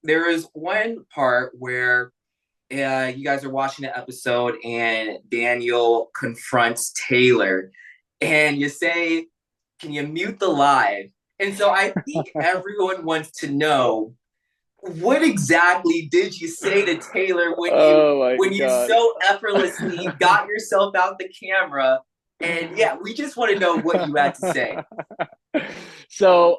There is one part where you guys are watching the episode and Daniel confronts Taylor, and you say, "Can you mute the live?" And so I think everyone wants to know what exactly did you say to Taylor when you Oh my when you God. so effortlessly got yourself out the camera? And yeah, we just want to know what you had to say. So,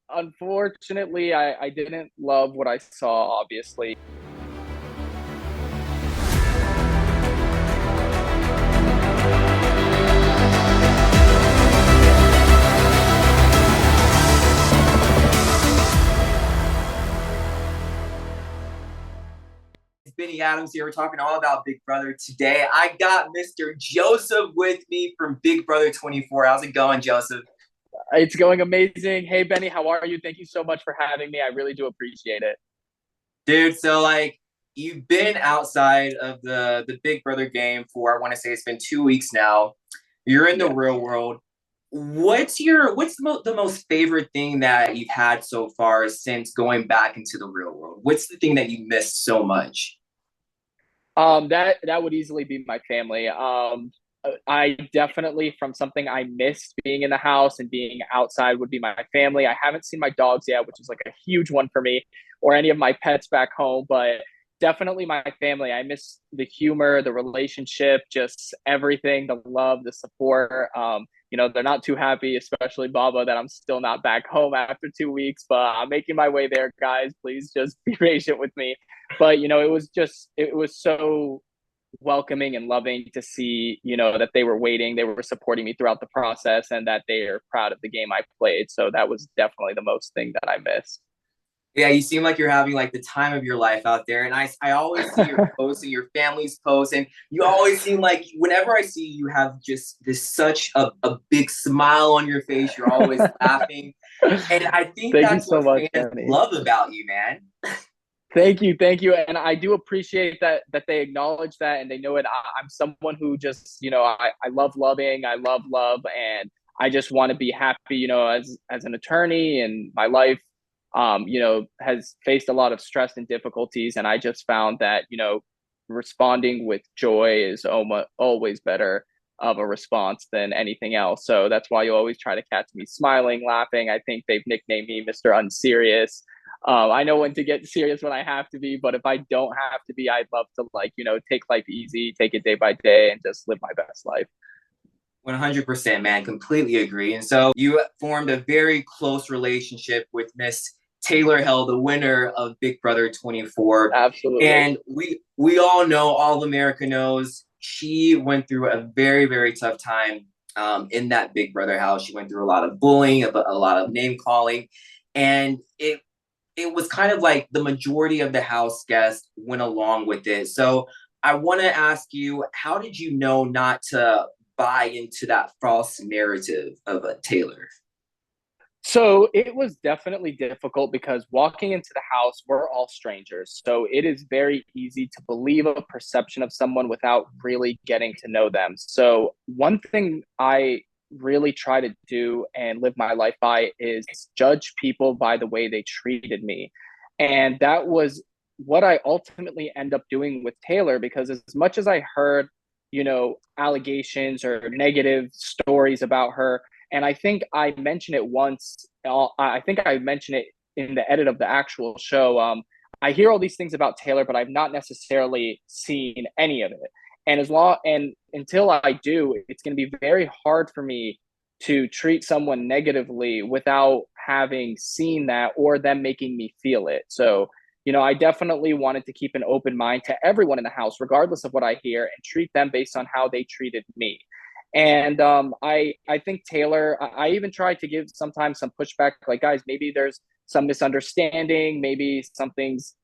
unfortunately, I didn't love what I saw, obviously. It's Benny Adams here. We're talking all about Big Brother today. I got Mr. Joseph with me from Big Brother 24. How's it going, Joseph? It's going amazing. Hey, Benny, how are you? Thank you so much for having me. I really do appreciate it. Dude, so like you've been outside of the Big Brother game for I want to say it's been 2 weeks now. You're in the Yeah. real world. What's the most favorite thing that you've had so far since going back into the real world? What's the thing that you missed so much? That would easily be my family. I definitely, from something I missed being in the house and being outside, would be my family. I haven't seen my dogs yet, which is like a huge one for me, or any of my pets back home, but definitely my family. I miss the humor, the relationship, just everything, the love, the support. They're not too happy, especially Baba, that I'm still not back home after 2 weeks, but I'm making my way there, guys. Please just be patient with me. But it was so welcoming and loving to see, that they were waiting, they were supporting me throughout the process, and that they are proud of the game I played. So that was definitely the most thing that I missed. Yeah, you seem like you're having like the time of your life out there. And I always see your posts and your family's posts. And you always seem like whenever I see you, you have just this such a big smile on your face. You're always laughing. And I think Thank you that's so what much, fans Benny. love about you, man. Thank you, and I do appreciate that they acknowledge that and they know it. I'm someone who just, I love loving, I love love, and I just want to be happy. As an attorney, and my life, has faced a lot of stress and difficulties, and I just found that responding with joy is always better of a response than anything else. So that's why you always try to catch me smiling, laughing. I think they've nicknamed me Mr. Unserious. I know when to get serious when I have to be, but if I don't have to be, I'd love to, like, take life easy, take it day by day, and just live my best life. 100%, man. Completely agree. And so you formed a very close relationship with Miss Taylor Hell, the winner of Big Brother 24. Absolutely. And we all know, all America knows, she went through a very, very tough time in that Big Brother house. She went through a lot of bullying, a lot of name calling. And it was kind of like the majority of the house guests went along with it. So I want to ask you, how did you know not to buy into that false narrative of a Taylor? So it was definitely difficult because walking into the house, we're all strangers. So it is very easy to believe a perception of someone without really getting to know them. So one thing I really try to do and live my life by is judge people by the way they treated me. And that was what I ultimately end up doing with Taylor, because as much as I heard, allegations or negative stories about her, and I think I mentioned it once. I think I mentioned it in the edit of the actual show. I hear all these things about Taylor, but I've not necessarily seen any of it. And until I do, it's going to be very hard for me to treat someone negatively without having seen that or them making me feel it. So, I definitely wanted to keep an open mind to everyone in the house, regardless of what I hear, and treat them based on how they treated me. And I think Taylor, I even tried to give sometimes some pushback, like, guys, maybe there's some misunderstanding, maybe something's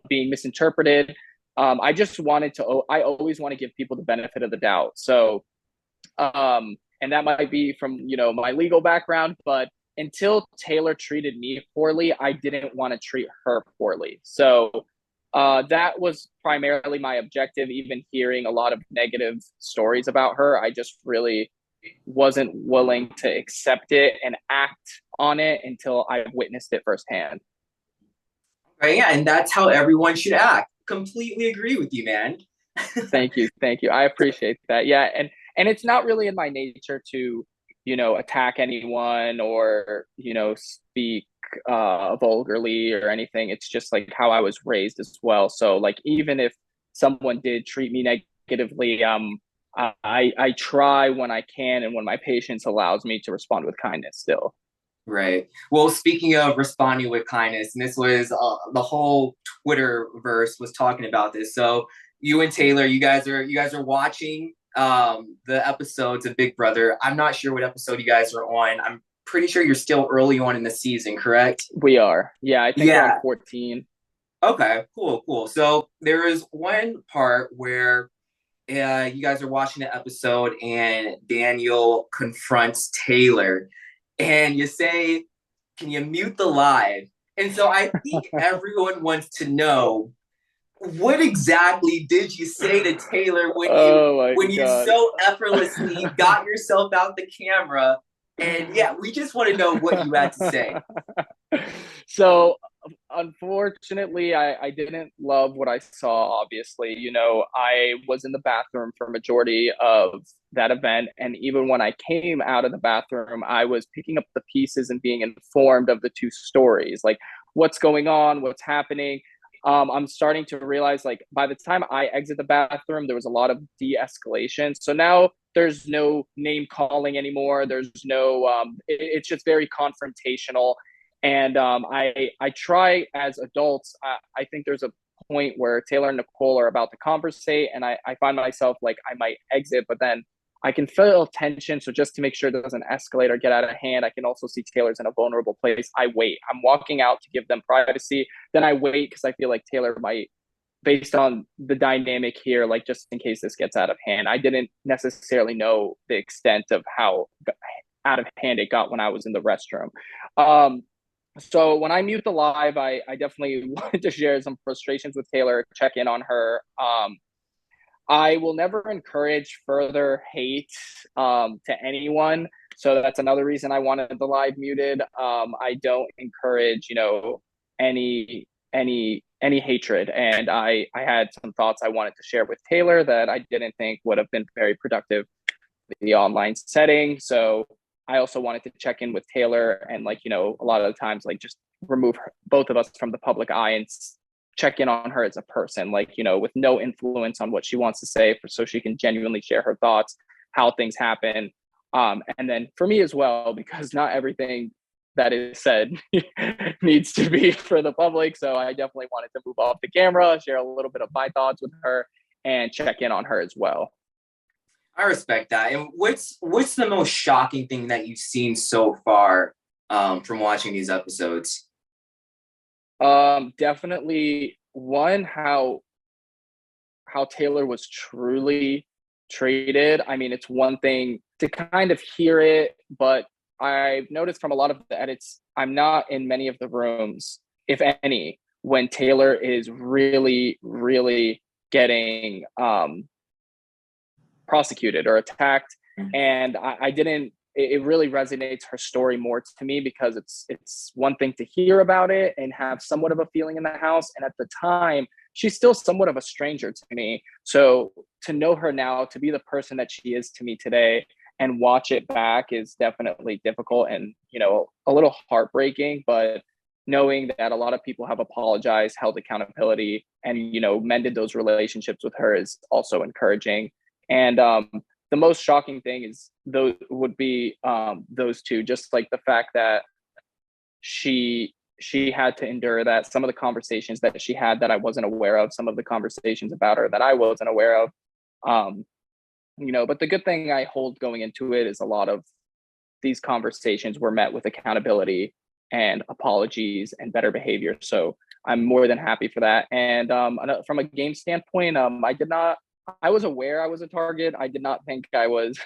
being misinterpreted. I just wanted to, I always want to give people the benefit of the doubt. So, and that might be from, my legal background, but until Taylor treated me poorly, I didn't want to treat her poorly. So that was primarily my objective. Even hearing a lot of negative stories about her, I just really wasn't willing to accept it and act on it until I witnessed it firsthand. Right? Yeah, and that's how everyone should act. Completely agree with you, man. Thank you. I appreciate that. Yeah, and it's not really in my nature to, attack anyone or speak vulgarly or anything. It's just like how I was raised as well. So like even if someone did treat me negatively, I try when I can and when my patience allows me to respond with kindness still. Right. Well, speaking of responding with kindness, and this was the whole Twitter verse was talking about this. So you and Taylor, you guys are watching the episodes of Big Brother. I'm not sure what episode you guys are on. I'm pretty sure you're still early on in the season, correct? We are. Yeah, I think we're on Yeah. 14. Okay. Cool. Cool. So there is one part where you guys are watching the episode and Daniel confronts Taylor, and you say, "Can you mute the live?" And so I think everyone wants to know, what exactly did you say to Taylor when you Oh my when you God. so effortlessly got yourself out the camera? And yeah, we just want to know what you had to say. So unfortunately, I didn't love what I saw, obviously. I was in the bathroom for majority of that event. And even when I came out of the bathroom, I was picking up the pieces and being informed of the two stories, like what's going on, what's happening. I'm starting to realize, like, by the time I exit the bathroom, there was a lot of de-escalation. So now there's no name calling anymore. There's no, it's just very confrontational. And I try as adults. I think there's a point where Taylor and Nicole are about to conversate, and I find myself like I might exit, but then I can feel tension. So just to make sure it doesn't escalate or get out of hand, I can also see Taylor's in a vulnerable place. I wait. I'm walking out to give them privacy. Then I wait because I feel like Taylor might, based on the dynamic here, like just in case this gets out of hand. I didn't necessarily know the extent of how out of hand it got when I was in the restroom. Um, so when I mute the live, I definitely wanted to share some frustrations with Taylor, check in on her. I will never encourage further hate to anyone. So that's another reason I wanted the live muted. I don't encourage, any hatred. And I had some thoughts I wanted to share with Taylor that I didn't think would have been very productive in the online setting. So I also wanted to check in with Taylor and, like, a lot of the times, like, just remove both of us from the public eye and check in on her as a person, like, with no influence on what she wants to say, so she can genuinely share her thoughts, how things happen. And then for me as well, because not everything that is said needs to be for the public. So I definitely wanted to move off the camera, share a little bit of my thoughts with her, and check in on her as well. I respect that. And what's the most shocking thing that you've seen so far from watching these episodes? Definitely one, how Taylor was truly treated. I mean, it's one thing to kind of hear it, but I've noticed from a lot of the edits, I'm not in many of the rooms, if any, when Taylor is really, really getting prosecuted or attacked. And I didn't, it really resonates her story more to me because it's one thing to hear about it and have somewhat of a feeling in the house, and at the time she's still somewhat of a stranger to me. So to know her now, to be the person that she is to me today, and watch it back is definitely difficult and, a little heartbreaking. But knowing that a lot of people have apologized, held accountability, and, mended those relationships with her is also encouraging. And the most shocking thing is those would be those two, just like the fact that she had to endure that, some of the conversations that she had that I wasn't aware of, some of the conversations about her that I wasn't aware of. um but the good thing I hold going into it is a lot of these conversations were met with accountability and apologies and better behavior. So I'm more than happy for that. And from a game standpoint, I was aware I was a target. I did not think I was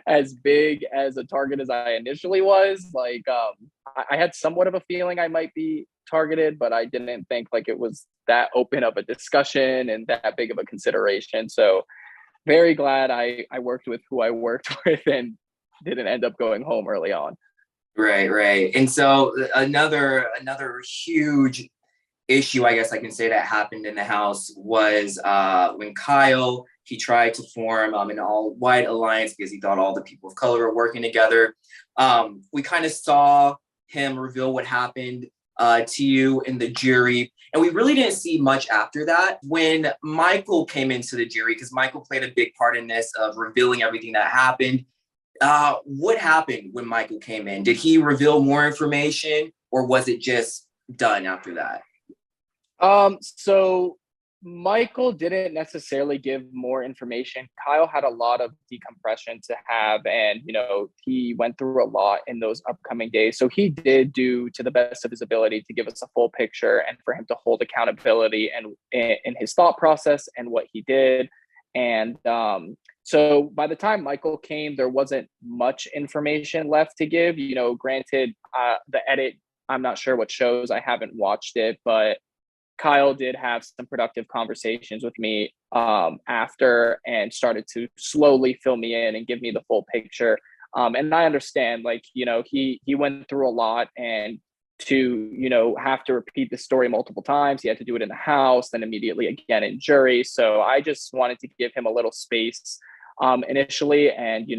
as big as a target as I initially was. Like, I had somewhat of a feeling I might be targeted, but I didn't think like it was that open of a discussion and that big of a consideration. So very glad I worked with who I worked with and didn't end up going home early on. Right, right. And so another huge issue, I guess I can say, that happened in the house was when Kyle, he tried to form an all-white alliance because he thought all the people of color were working together. We kind of saw him reveal what happened to you in the jury. And we really didn't see much after that. When Michael came into the jury, because Michael played a big part in this of revealing everything that happened. What happened when Michael came in? Did he reveal more information, or was it just done after that? So Michael didn't necessarily give more information. Kyle had a lot of decompression to have, and he went through a lot in those upcoming days. So he did do to the best of his ability to give us a full picture and for him to hold accountability and in his thought process and what he did. And so by the time Michael came, there wasn't much information left to give. Granted, the edit, I'm not sure what shows, I haven't watched it, but Kyle did have some productive conversations with me after and started to slowly fill me in and give me the full picture. And I understand, he went through a lot, and to, have to repeat the story multiple times. He had to do it in the house, then immediately again in jury. So I just wanted to give him a little space initially. And,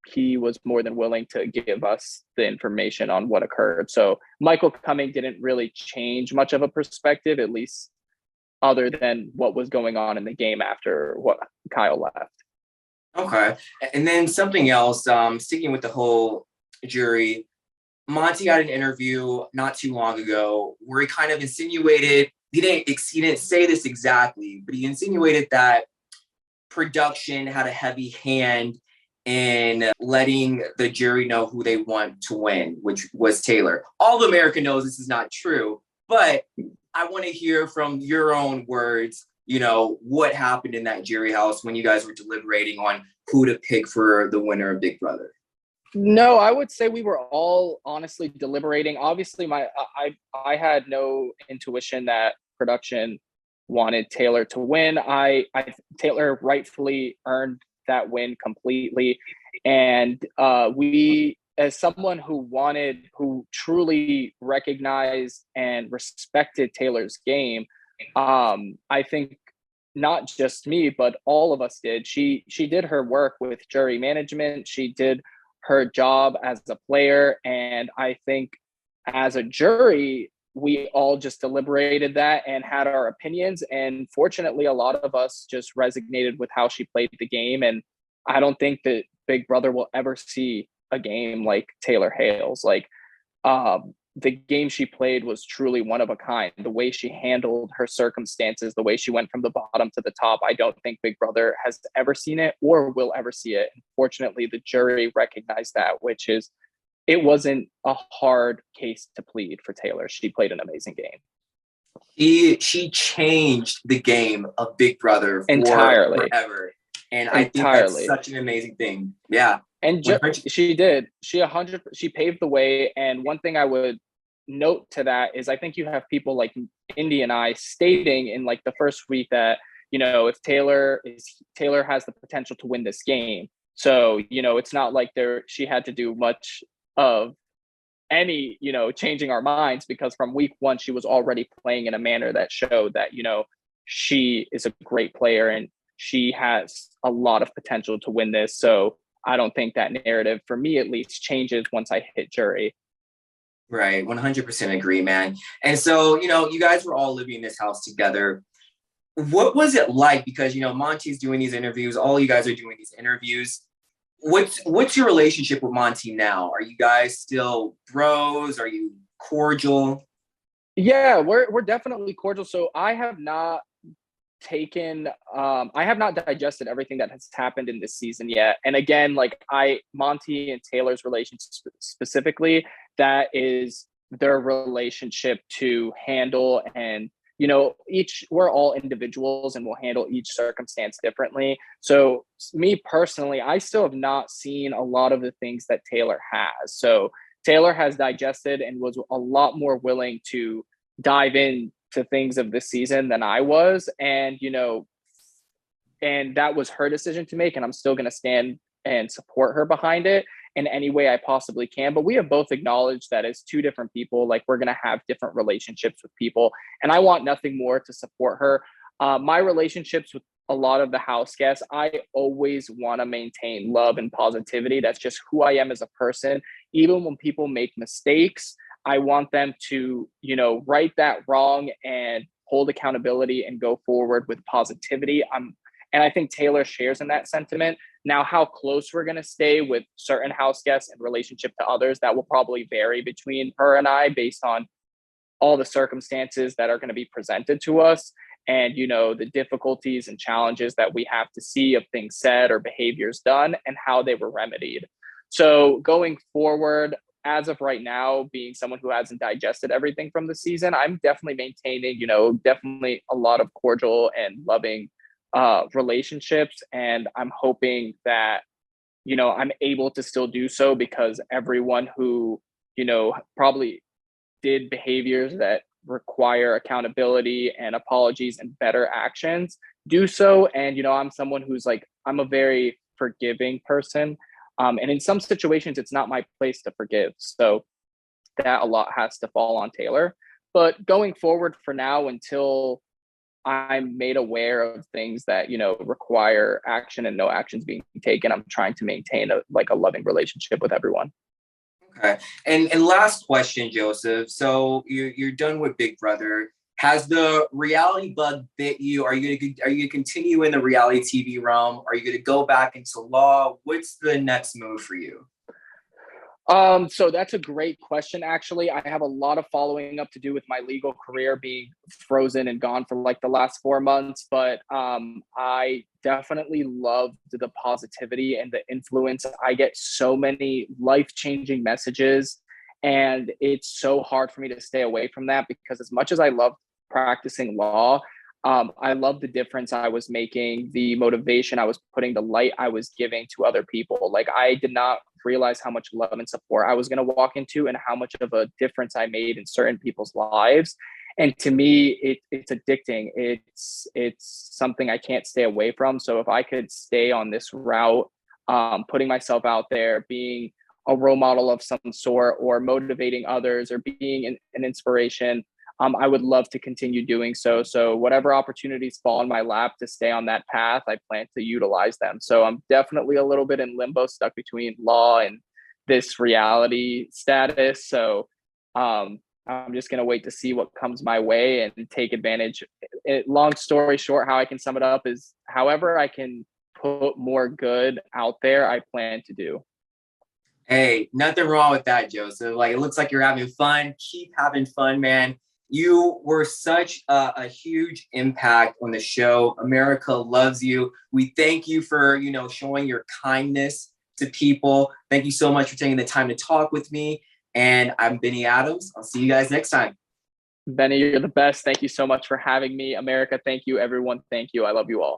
he was more than willing to give us the information on what occurred. So Michael coming didn't really change much of a perspective, at least other than what was going on in the game after what Kyle left. Okay. And then something else, sticking with the whole jury, Monty had an interview not too long ago where he kind of insinuated, he didn't say this exactly, but he insinuated that production had a heavy hand in letting the jury know who they want to win, which was Taylor. All of America knows this is not true, but I want to hear from your own words, what happened in that jury house when you guys were deliberating on who to pick for the winner of Big Brother. No, I would say we were all honestly deliberating. Obviously, I had no intuition that production wanted Taylor to win. Taylor rightfully earned that win completely, and we, as someone who truly recognized and respected Taylor's game, I think not just me, but all of us did. She did her work with jury management. She did her job as a player. And I think as a jury, we all just deliberated that and had our opinions. And fortunately, a lot of us just resonated with how she played the game. And I don't think that Big Brother will ever see a game like Taylor Hale's. The game she played was truly one of a kind. The way she handled her circumstances, the way she went from the bottom to the top, I don't think Big Brother has ever seen it or will ever see it. Fortunately, the jury recognized that, which is, it wasn't a hard case to plead for Taylor. She played an amazing game. She changed the game of Big Brother entirely. Forever. And I think that's such an amazing thing. Yeah. And she did. She paved the way. And one thing I would note to that is, I think you have people like Indy and I stating in the first week that, if Taylor has the potential to win this game. So, it's not like she had to do much of any, changing our minds, because from week one, she was already playing in a manner that showed that, she is a great player and she has a lot of potential to win this. So I don't think that narrative, for me at least, changes once I hit jury. Right. 100% agree, man. And so, you guys were all living in this house together. What was it like? Because, Monty's doing these interviews. All you guys are doing these interviews. What's your relationship with Monty now? Are you guys still bros? Are you cordial? Yeah, we're definitely cordial. So I have not digested everything that has happened in this season yet. And again, Monty and Taylor's relationship specifically, that is their relationship to handle. And we're all individuals and we'll handle each circumstance differently. So me personally, I still have not seen a lot of the things that Taylor has. So Taylor has digested and was a lot more willing to dive in to things of this season than I was. And, and that was her decision to make. And I'm still going to stand and support her behind it. in any way I possibly can. But we have both acknowledged that as two different people, like we're going to have different relationships with people. And I want nothing more to support her. My relationships with a lot of the house guests, I always want to maintain love and positivity. That's just who I am as a person. Even when people make mistakes, I want them to, right that wrong and hold accountability and go forward with positivity. And I think Taylor shares in that sentiment. Now, how close we're going to stay with certain house guests in relationship to others, that will probably vary between her and I based on all the circumstances that are going to be presented to us, and the difficulties and challenges that we have to see of things said or behaviors done and how they were remedied. So going forward, as of right now, being someone who hasn't digested everything from the season, I'm definitely maintaining, definitely a lot of cordial and loving relationships. And I'm hoping that, I'm able to still do so, because everyone who, probably did behaviors that require accountability and apologies and better actions do so. And, I'm someone who's like, I'm a very forgiving person. And in some situations, it's not my place to forgive. So that a lot has to fall on Taylor. But going forward for now, until I'm made aware of things that, require action and no actions being taken, I'm trying to maintain a loving relationship with everyone. Okay. And last question, Joseph. So you're done with Big Brother. Has the reality bug bit you? Are you gonna continue in the reality TV realm? Are you gonna go back into law? What's the next move for you? So that's a great question. Actually, I have a lot of following up to do with my legal career being frozen and gone for like the last 4 months. But I definitely love the positivity and the influence. I get so many life-changing messages, and it's so hard for me to stay away from that, because as much as I love practicing law, I love the difference I was making, the motivation I was putting, the light I was giving to other people. Like, I did not realize how much love and support I was going to walk into, and how much of a difference I made in certain people's lives. And to me, it's addicting. It's something I can't stay away from. So if I could stay on this route, putting myself out there, being a role model of some sort, or motivating others, or being an inspiration, I would love to continue doing so. So whatever opportunities fall in my lap to stay on that path, I plan to utilize them. So I'm definitely a little bit in limbo, stuck between law and this reality status. So I'm just going to wait to see what comes my way and take advantage. Long story short, how I can sum it up is, however I can put more good out there, I plan to do. Hey, nothing wrong with that, Joseph. Like, it looks like you're having fun. Keep having fun, man. You were such a huge impact on the show. America loves you. We thank you for, showing your kindness to people. Thank you so much for taking the time to talk with me. And I'm Benny Adams. I'll see you guys next time. Benny, you're the best. Thank you so much for having me. America, thank you. Everyone, thank you. I love you all.